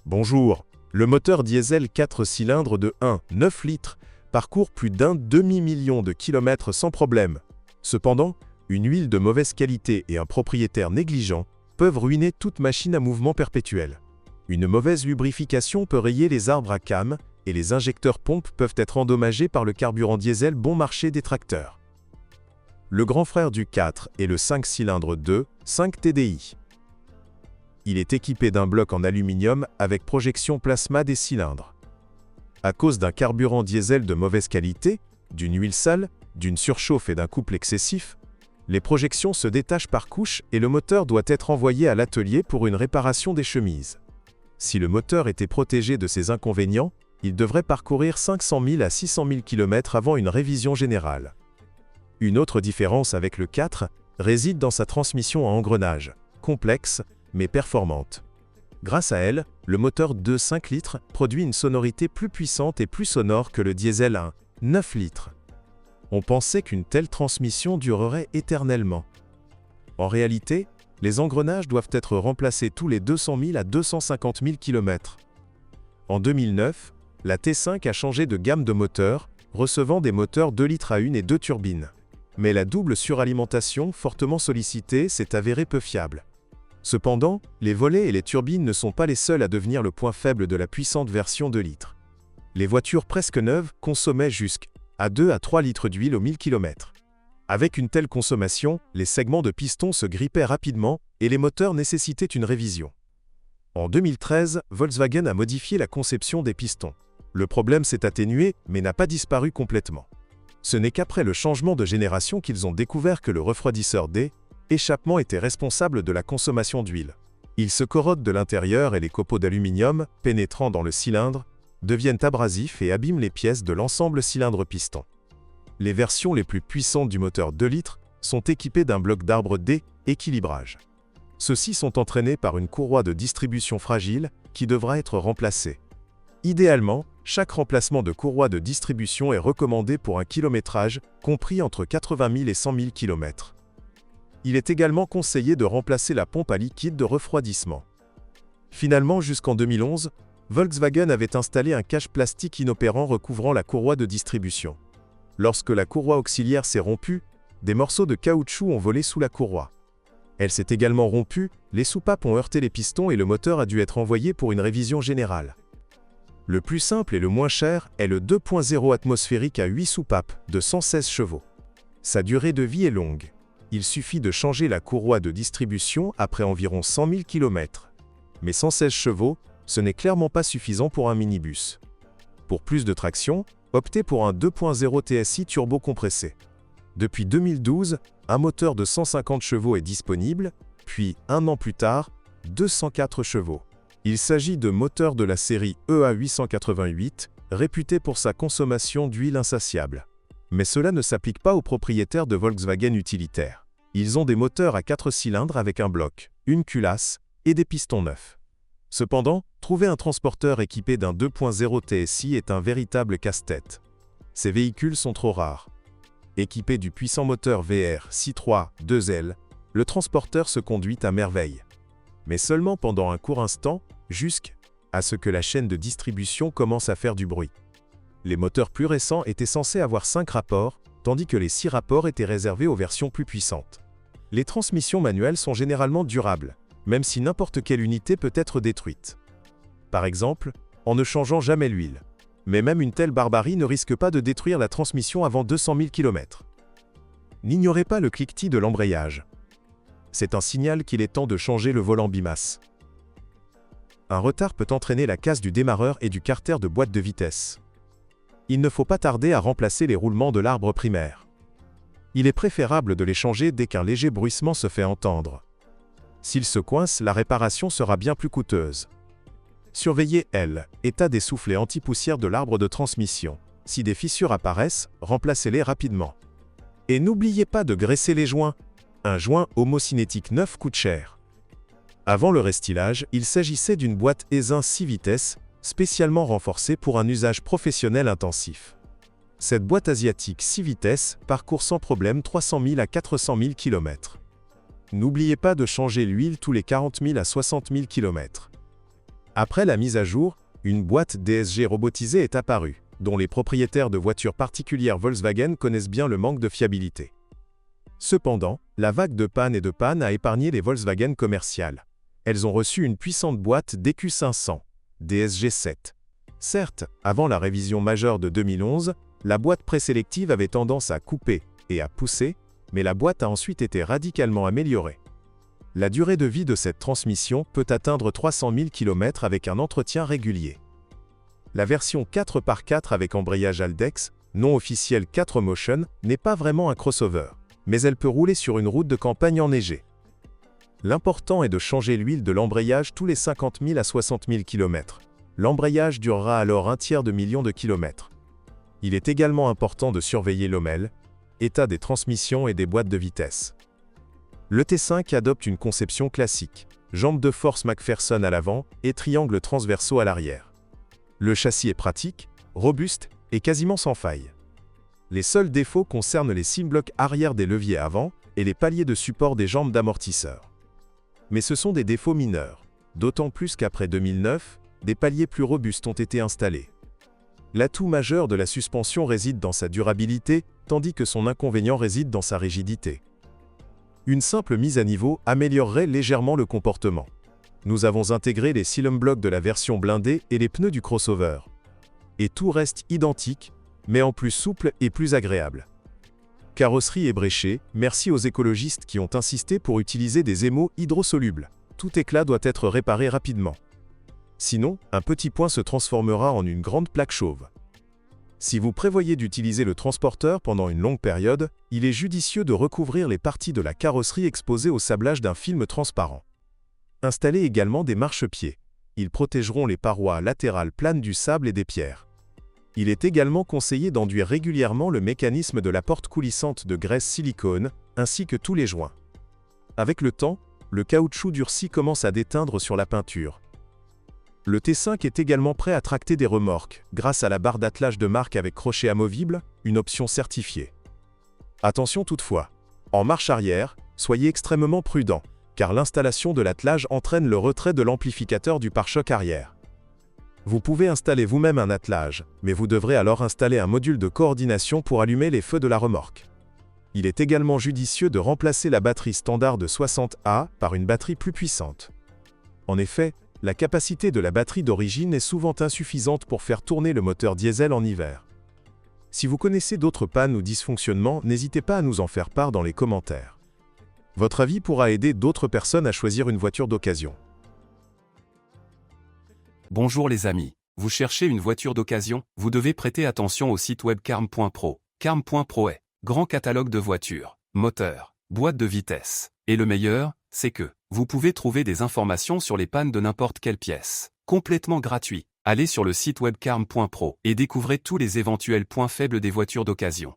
Bonjour. Le moteur diesel 4 cylindres de 1,9 litres parcourt plus d'un demi-million de kilomètres sans problème. Cependant, une huile de mauvaise qualité et un propriétaire négligent peuvent ruiner toute machine à mouvement perpétuel. Une mauvaise lubrification peut rayer les arbres à cames et les injecteurs pompes peuvent être endommagés par le carburant diesel bon marché des tracteurs. Le grand frère du 4 est le 5 cylindres 2,5 TDI. Il est équipé d'un bloc en aluminium avec projection plasma des cylindres. À cause d'un carburant diesel de mauvaise qualité, d'une huile sale, d'une surchauffe et d'un couple excessif, les projections se détachent par couche et le moteur doit être envoyé à l'atelier pour une réparation des chemises. Si le moteur était protégé de ces inconvénients, il devrait parcourir 500 000 à 600 000 km avant une révision générale. Une autre différence avec le 4 réside dans sa transmission à engrenage, complexe mais performante. Grâce à elle, le moteur 2,5 litres produit une sonorité plus puissante et plus sonore que le diesel 1,9 litres. On pensait qu'une telle transmission durerait éternellement. En réalité, les engrenages doivent être remplacés tous les 200 000 à 250 000 km. En 2009, la T5 a changé de gamme de moteurs, recevant des moteurs 2 litres à 1 et 2 turbines. Mais la double suralimentation, fortement sollicitée, s'est avérée peu fiable. Cependant, les volets et les turbines ne sont pas les seuls à devenir le point faible de la puissante version 2 litres. Les voitures presque neuves consommaient jusqu'à 2 à 3 litres d'huile au 1000 km. Avec une telle consommation, les segments de piston se grippaient rapidement et les moteurs nécessitaient une révision. En 2013, Volkswagen a modifié la conception des pistons. Le problème s'est atténué, mais n'a pas disparu complètement. Ce n'est qu'après le changement de génération qu'ils ont découvert que le refroidisseur d'échappement était responsable de la consommation d'huile. Il se corrode de l'intérieur et les copeaux d'aluminium, pénétrant dans le cylindre, deviennent abrasifs et abîment les pièces de l'ensemble cylindre-piston. Les versions les plus puissantes du moteur 2 litres sont équipées d'un bloc d'arbre d'équilibrage. Ceux-ci sont entraînés par une courroie de distribution fragile qui devra être remplacée. Idéalement, chaque remplacement de courroie de distribution est recommandé pour un kilométrage compris entre 80 000 et 100 000 km. Il est également conseillé de remplacer la pompe à liquide de refroidissement. Finalement, jusqu'en 2011, Volkswagen avait installé un cache plastique inopérant recouvrant la courroie de distribution. Lorsque la courroie auxiliaire s'est rompue, des morceaux de caoutchouc ont volé sous la courroie. Elle s'est également rompue, les soupapes ont heurté les pistons et le moteur a dû être envoyé pour une révision générale. Le plus simple et le moins cher est le 2.0 atmosphérique à 8 soupapes de 116 chevaux. Sa durée de vie est longue. Il suffit de changer la courroie de distribution après environ 100 000 km. Mais 116 chevaux, ce n'est clairement pas suffisant pour un minibus. Pour plus de traction, optez pour un 2.0 TSI turbo-compressé. Depuis 2012, un moteur de 150 chevaux est disponible, puis, un an plus tard, 204 chevaux. Il s'agit de moteurs de la série EA888, réputés pour sa consommation d'huile insatiable. Mais cela ne s'applique pas aux propriétaires de Volkswagen utilitaires. Ils ont des moteurs à 4 cylindres avec un bloc, une culasse et des pistons neufs. Cependant, trouver un transporteur équipé d'un 2.0 TSI est un véritable casse-tête. Ces véhicules sont trop rares. Équipé du puissant moteur VR C3 2L, le transporteur se conduit à merveille. Mais seulement pendant un court instant, jusqu'à ce que la chaîne de distribution commence à faire du bruit. Les moteurs plus récents étaient censés avoir 5 rapports, tandis que les 6 rapports étaient réservés aux versions plus puissantes. Les transmissions manuelles sont généralement durables, même si n'importe quelle unité peut être détruite. Par exemple, en ne changeant jamais l'huile. Mais même une telle barbarie ne risque pas de détruire la transmission avant 200 000 km. N'ignorez pas le cliquetis de l'embrayage. C'est un signal qu'il est temps de changer le volant bimasse. Un retard peut entraîner la casse du démarreur et du carter de boîte de vitesse. Il ne faut pas tarder à remplacer les roulements de l'arbre primaire. Il est préférable de les changer dès qu'un léger bruissement se fait entendre. S'il se coince, la réparation sera bien plus coûteuse. Surveillez l'état des soufflets anti-poussière de l'arbre de transmission. Si des fissures apparaissent, remplacez-les rapidement. Et n'oubliez pas de graisser les joints. Un joint homocinétique neuf coûte cher. Avant le restylage, il s'agissait d'une boîte Aisin 6 vitesses, spécialement renforcée pour un usage professionnel intensif. Cette boîte asiatique 6 vitesses parcourt sans problème 300 000 à 400 000 km. N'oubliez pas de changer l'huile tous les 40 000 à 60 000 km. Après la mise à jour, une boîte DSG robotisée est apparue, dont les propriétaires de voitures particulières Volkswagen connaissent bien le manque de fiabilité. Cependant, la vague de panne a épargné les Volkswagen commerciales. Elles ont reçu une puissante boîte DQ500, DSG7. Certes, avant la révision majeure de 2011, la boîte présélective avait tendance à couper et à pousser, mais la boîte a ensuite été radicalement améliorée. La durée de vie de cette transmission peut atteindre 300 000 km avec un entretien régulier. La version 4x4 avec embrayage Haldex, non officiel 4Motion, n'est pas vraiment un crossover, mais elle peut rouler sur une route de campagne enneigée. L'important est de changer l'huile de l'embrayage tous les 50 000 à 60 000 km. L'embrayage durera alors 1/3 million de kilomètres. Il est également important de surveiller l'OMEL, état des transmissions et des boîtes de vitesse. Le T5 adopte une conception classique, jambes de force McPherson à l'avant et triangles transversaux à l'arrière. Le châssis est pratique, robuste et quasiment sans faille. Les seuls défauts concernent les cylindres arrière des leviers avant et les paliers de support des jambes d'amortisseur. Mais ce sont des défauts mineurs, d'autant plus qu'après 2009, des paliers plus robustes ont été installés. L'atout majeur de la suspension réside dans sa durabilité, tandis que son inconvénient réside dans sa rigidité. Une simple mise à niveau améliorerait légèrement le comportement. Nous avons intégré les Cylum Blocks de la version blindée et les pneus du crossover. Et tout reste identique, mais en plus souple et plus agréable. Carrosserie ébréchée, merci aux écologistes qui ont insisté pour utiliser des émaux hydrosolubles. Tout éclat doit être réparé rapidement. Sinon, un petit point se transformera en une grande plaque chauve. Si vous prévoyez d'utiliser le transporteur pendant une longue période, il est judicieux de recouvrir les parties de la carrosserie exposées au sablage d'un film transparent. Installez également des marchepieds. Ils protégeront les parois latérales planes du sable et des pierres. Il est également conseillé d'enduire régulièrement le mécanisme de la porte coulissante de graisse silicone, ainsi que tous les joints. Avec le temps, le caoutchouc durci commence à déteindre sur la peinture. Le T5 est également prêt à tracter des remorques, grâce à la barre d'attelage de marque avec crochet amovible, une option certifiée. Attention toutefois, en marche arrière, soyez extrêmement prudent, car l'installation de l'attelage entraîne le retrait de l'amplificateur du pare-choc arrière. Vous pouvez installer vous-même un attelage, mais vous devrez alors installer un module de coordination pour allumer les feux de la remorque. Il est également judicieux de remplacer la batterie standard de 60A par une batterie plus puissante. En effet, la capacité de la batterie d'origine est souvent insuffisante pour faire tourner le moteur diesel en hiver. Si vous connaissez d'autres pannes ou dysfonctionnements, n'hésitez pas à nous en faire part dans les commentaires. Votre avis pourra aider d'autres personnes à choisir une voiture d'occasion. Bonjour les amis, vous cherchez une voiture d'occasion? Vous devez prêter attention au site web carm.pro. Carm.pro est grand catalogue de voitures, moteurs, boîtes de vitesse. Et le meilleur, c'est que vous pouvez trouver des informations sur les pannes de n'importe quelle pièce, complètement gratuit. Allez sur le site web carm.pro et découvrez tous les éventuels points faibles des voitures d'occasion.